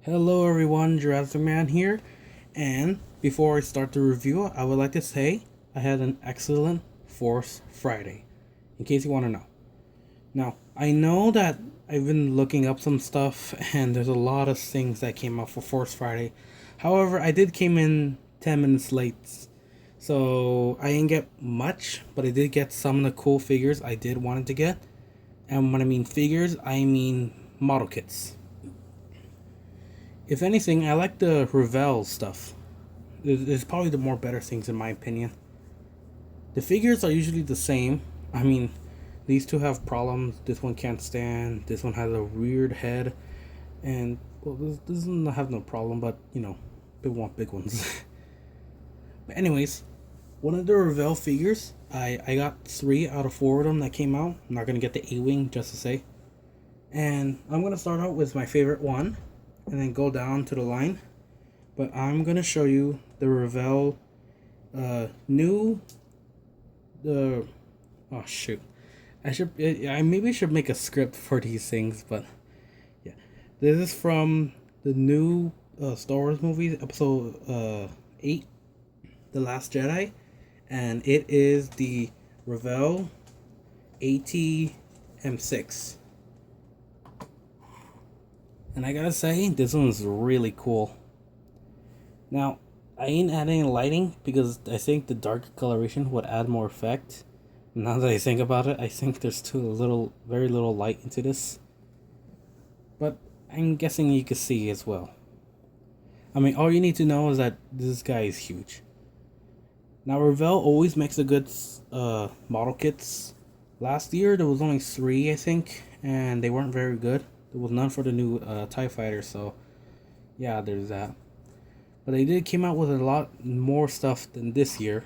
Hello everyone, Jurassic Man here, and before I start the review, I would like to say I had an excellent Force Friday, in case you want to know. Now, I know that I've been looking up some stuff, and there's a lot of things that came out for Force Friday. However, I did came in 10 minutes late, so I didn't get much, but I did get some of the cool figures I did wanted to get. And when I mean figures, I mean model kits. If anything, I like the Revell stuff. It's probably the more better things in my opinion. The figures are usually the same. I mean, these two have problems. This one can't stand. This one has a weird head. And, well, this doesn't have no problem, but, you know, they want big ones. But anyways, one of the Revell figures, I got 3 out of 4 of them that came out. I'm not going to get the A-Wing, just to say. And I'm going to start out with my favorite one and then go down to the line. But I'm gonna show you the Revell new the oh shoot. I maybe should make a script for these things, but yeah. This is from the new Star Wars movie, episode 8, The Last Jedi, and it is the Revell AT-M6. And I gotta say, this one's really cool. Now, I ain't adding lighting because I think the darker coloration would add more effect. Now that I think about it, I think there's very little light into this. But I'm guessing you can see as well. I mean, all you need to know is that this guy is huge. Now, Revell always makes a good model kits. Last year, there was only 3, I think, and they weren't very good. There was none for the new TIE Fighter, so yeah, there's that. But they did came out with a lot more stuff than this year.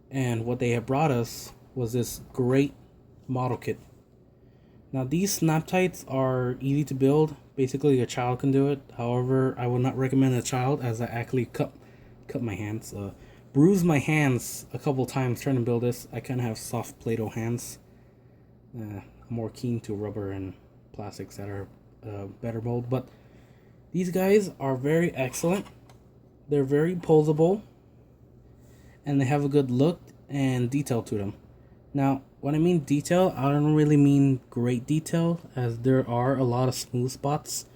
And what they have brought us was this great model kit. Now these Snaptites are easy to build. Basically a child can do it. However, I would not recommend a child as I actually cut my hands. Bruised my hands a couple times trying to build this. I kind of have soft Play-Doh hands. I'm more keen to rubber and plastics that are better mold. But these guys are very excellent. They're very posable. And they have a good look and detail to them. Now, when I mean detail, I don't really mean great detail, as there are a lot of smooth spots.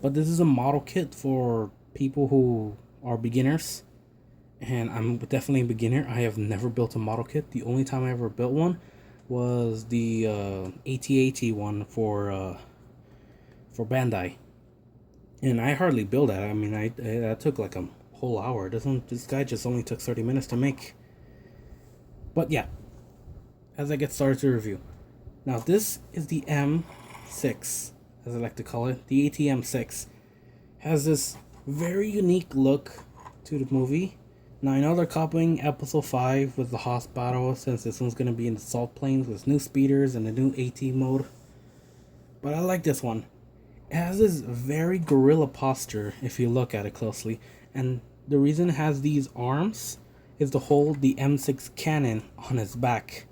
But this is a model kit for people who are beginners. And I'm definitely a beginner. I have never built a model kit. The only time I ever built one was the AT-AT one for Bandai. And I hardly build that. I mean, that took like a whole hour. This guy just only took 30 minutes to make. But yeah, as I get started to review. Now this is the M6, as I like to call it. The AT-M6 has this very unique look to the movie. Now I know they're copying episode 5 with the Hoth battle, since this one's going to be in the salt plains with new speeders and the new AT mode. But I like this one. It has this very gorilla posture if you look at it closely, and the reason it has these arms is to hold the M6 cannon on its back,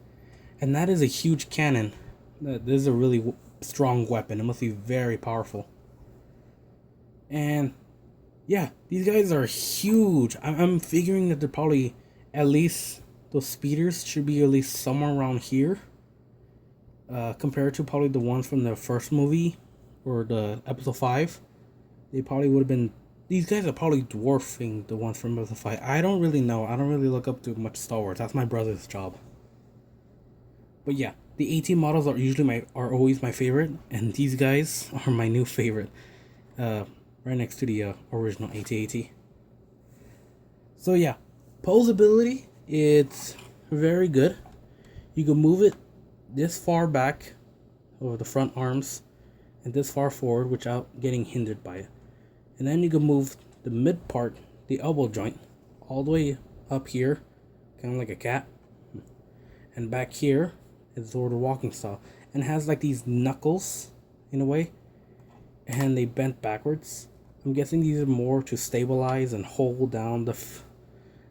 and that is a huge cannon. This is a really strong weapon. It must be very powerful. And yeah, these guys are huge. I'm figuring that they're probably at least, those speeders should be at least somewhere around here, compared to probably the ones from the first movie or the episode 5. They probably would have been, these guys are probably dwarfing the ones from episode 5. I don't really know. I don't really look up to much Star Wars. That's my brother's job. But yeah, the AT models are always my favorite, and these guys are my new favorite. Right next to the original AT-AT. So yeah, poseability, it's very good. You can move it this far back over the front arms and this far forward without getting hindered by it. And then you can move the mid part, the elbow joint, all the way up here, kind of like a cat. And back here is sort of walking style. And it has like these knuckles in a way, and they bent backwards. I'm guessing these are more to stabilize and hold down the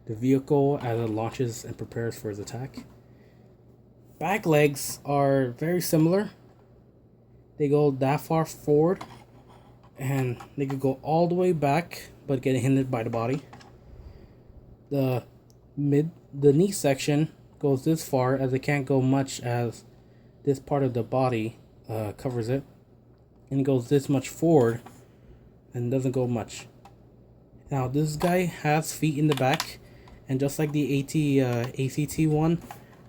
vehicle as it launches and prepares for its attack. Back legs are very similar. They go that far forward and they could go all the way back but get hindered by the body. The knee section goes this far, as it can't go much as this part of the body covers it, and it goes this much forward and doesn't go much. Now this guy has feet in the back, and just like the AT one,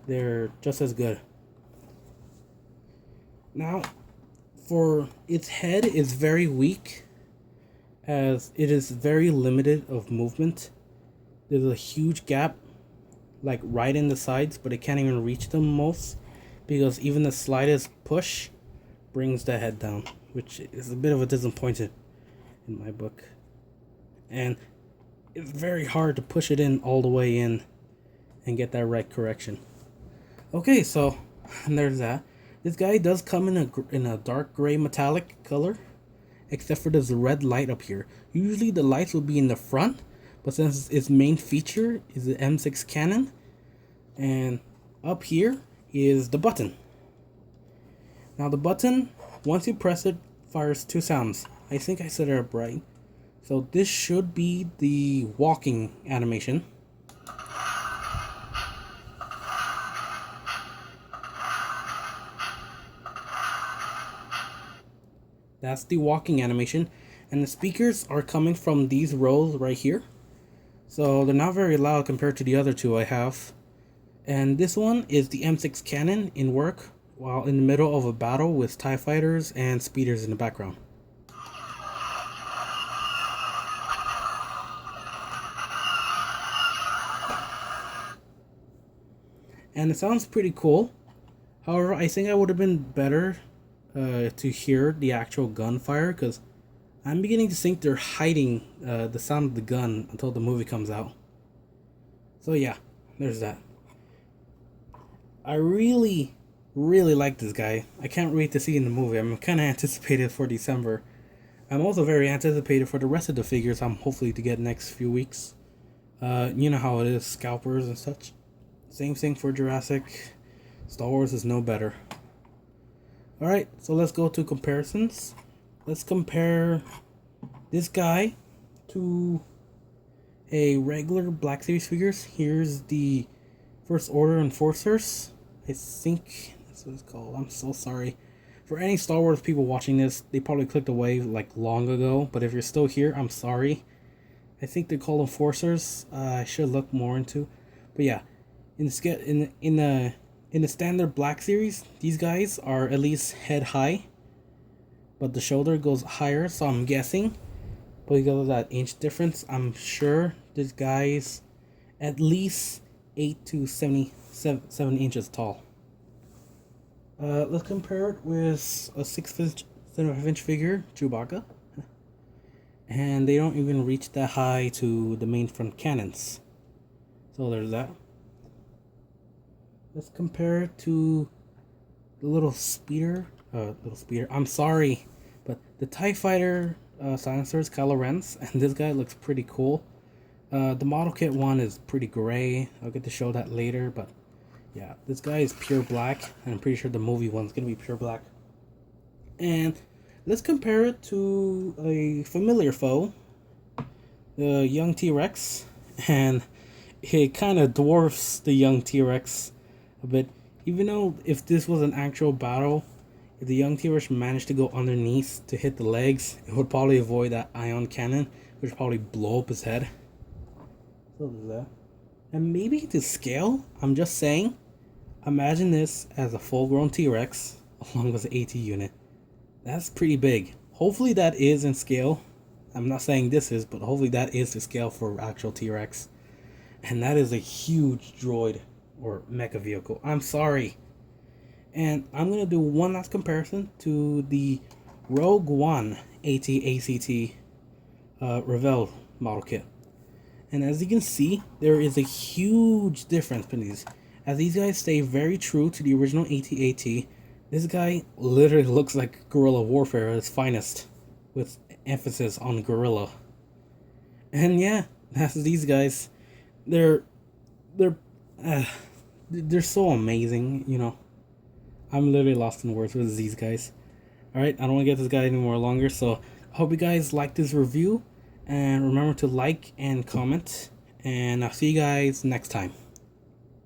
they're just as good. Now, for its head is very weak, as it is very limited of movement. There's a huge gap, like right in the sides, but it can't even reach them most, because even the slightest push brings the head down, which is a bit of a disappointment in my book. And it's very hard to push it in all the way in and get that right correction. Okay, so and there's that. This guy does come in a dark gray metallic color, except for this red light up here. Usually the lights will be in the front, but since its main feature is the M6 cannon, and up here is the button. Now the button, once you press it, fires 2 sounds. I think I set it up right. So this should be the walking animation. That's the walking animation, and the speakers are coming from these rows right here. So they're not very loud compared to the other two I have. And this one is the M6 cannon in work while in the middle of a battle with TIE fighters and speeders in the background. And it sounds pretty cool. However, I think I would have been better to hear the actual gunfire, because I'm beginning to think they're hiding the sound of the gun until the movie comes out. So yeah, there's that. I really like this guy. I can't wait to see in the movie. I'm kind of anticipated for December. I'm also very anticipated for the rest of the figures I'm hopefully to get next few weeks. You know how it is, scalpers and such. Same thing for Jurassic. Star Wars is no better. Alright, so let's go to comparisons. Let's compare this guy to a regular Black Series figures. Here's the First Order Enforcers. I think that's what it's called. I'm so sorry. For any Star Wars people watching this, they probably clicked away like long ago. But if you're still here, I'm sorry. I think they're called Enforcers. I should look more into. But yeah, in the standard Black Series, these guys are at least head high, but the shoulder goes higher. So I'm guessing, because of that inch difference, I'm sure this guy's at least 8 to 7 inches tall. Let's compare it with a 6.5-inch figure, Chewbacca. And they don't even reach that high to the main front cannons. So there's that. Let's compare it to the little speeder. I'm sorry, but the TIE Fighter silencers, Kylo Ren's, and this guy looks pretty cool. The model kit one is pretty gray. I'll get to show that later, but yeah, this guy is pure black, and I'm pretty sure the movie one's gonna be pure black. And let's compare it to a familiar foe, the young T-Rex, and it kind of dwarfs the young T-Rex a bit. Even though if this was an actual battle, if the young T-Rex managed to go underneath to hit the legs, it would probably avoid that ion cannon, which would probably blow up his head. So there's that. And maybe to scale, I'm just saying, imagine this as a full-grown T-Rex along with the AT unit. That's pretty big. Hopefully that is in scale. I'm not saying this is, but hopefully that is the scale for actual T-Rex. And that is a huge droid or mecha vehicle. I'm sorry. And I'm going to do one last comparison to the Rogue One AT-ACT Revell model kit. And as you can see, there is a huge difference between these. As these guys stay very true to the original AT-AT, this guy literally looks like guerrilla warfare at its finest, with emphasis on gorilla. And yeah, that's these guys. They're so amazing, you know. I'm literally lost in words with these guys. Alright, I don't want to get this guy any more longer, so Hope you guys like this review, and remember to like and comment, and I'll see you guys next time.